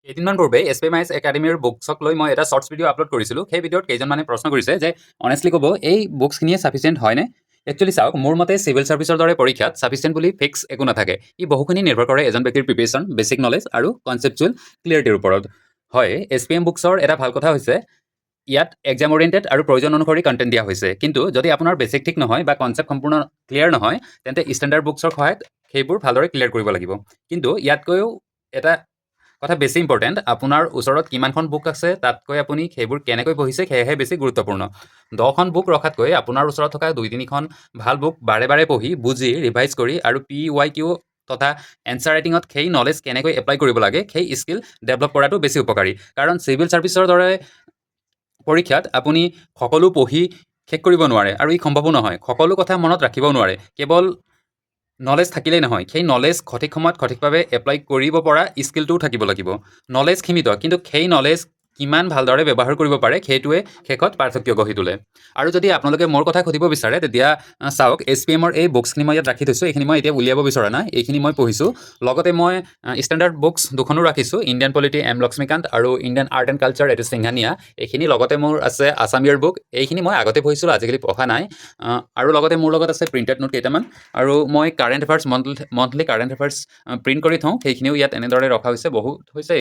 কেইদিনমান পূৰ্বে SPMIS একাডেমীৰ বুকছক লৈ মই এটা শ্বৰ্টছ ভিডিঅ' আপলোড কৰিছিলোঁ। সেই ভিডিঅ'ত কেইজনমানে প্ৰশ্ন কৰিছে যে অনেষ্টলি ক'ব এই বুকছখিনিয়ে ছাফিচিয়েণ্ট হয়নে? একচুৱেলি চাওক, মোৰ মতে চিভিল ছাৰ্ভিচৰ দৰে পৰীক্ষাত ছাফিচিয়েণ্ট বুলি ফিক্স একো নাথাকে। ই বহুখিনি নিৰ্ভৰ কৰে এজন ব্যক্তিৰ প্ৰিপেৰেশ্যন, বেছিক নলেজ আৰু কনচেপচুৱেল ক্লিয়াৰিটিৰ ওপৰত। হয়, SPM বুকছৰ এটা ভাল কথা হৈছে ইয়াত এক্সাম অৰিয়েণ্টেড আৰু প্ৰয়োজন অনুসৰি কণ্টেণ্ট দিয়া হৈছে। কিন্তু যদি আপোনাৰ বেছিক ঠিক নহয় বা কনচেপ্ট সম্পূৰ্ণ ক্লিয়াৰ নহয়, তেন্তে ষ্টেণ্ডাৰ্ড বুকছৰ সহায়ত সেইবোৰ ভালদৰে ক্লিয়াৰ কৰিব লাগিব। কিন্তু ইয়াতকৈও এটা কথা বেছি ইম্পৰ্টেণ্ট, আপোনাৰ ওচৰত কিমানখন বুক আছে তাতকৈ আপুনি সেইবোৰ কেনেকৈ পঢ়িছে সেয়েহে বেছি গুৰুত্বপূৰ্ণ। 10খন বুক ৰখাতকৈ আপোনাৰ ওচৰত থকা 2-3খন ভাল বুক বাৰে বাৰে পঢ়ি, বুজি, ৰিভাইজ কৰি আৰু PYQ তথা এনচাৰ ৰাইটিঙত সেই নলেজ কেনেকৈ এপ্লাই কৰিব লাগে সেই স্কিল ডেভেলপ কৰাটো বেছি উপকাৰী। কাৰণ চিভিল ছাৰ্ভিচৰ দৰে পৰীক্ষাত আপুনি সকলো পঢ়ি শেষ কৰিব নোৱাৰে আৰু ই সম্ভৱো নহয়। সকলো কথা মনত ৰাখিবও নোৱাৰে। কেৱল নলেজ থাকিলেই নহয়, সেই নলেজ সঠিক সময়ত সঠিকভাৱে এপ্লাই কৰিব পৰা স্কিলটোও থাকিব লাগিব। নলেজ সীমিত, কিন্তু সেই নলেজ কিমান ভালদৰে ব্যৱহাৰ কৰিব পাৰে সেইটোৱে শেষত পাৰ্থক্য গঢ়ি তোলে। আৰু যদি আপোনালোকে মোৰ কথা সুধিব বিচাৰে তেতিয়া চাওক, SPMৰ এই বুকছখিনি মই ইয়াত ৰাখি থৈছোঁ। এইখিনি মই এতিয়া উলিয়াব বিচৰা নাই, এইখিনি মই পঢ়িছোঁ। লগতে মই ষ্টেণ্ডাৰ্ড বুকছ দুখনো ৰাখিছোঁ, ইণ্ডিয়ান পলিটি M লক্ষ্মীকান্ত আৰু ইণ্ডিয়ান আৰ্ট এণ্ড কালচাৰ এইটো সিংহানিয়া। এইখিনি লগতে মোৰ আছে আছামিয়াৰ বুক, এইখিনি মই আগতে পঢ়িছিলোঁ, আজিকালি পঢ়া নাই। আৰু লগতে মোৰ লগত আছে প্ৰিণ্টেড নোট কেইটামান, আৰু মই current affairs monthly current affairs print কৰি থওঁ, সেইখিনিও ইয়াত এনেদৰে ৰখা হৈছে। বহুত হৈছে।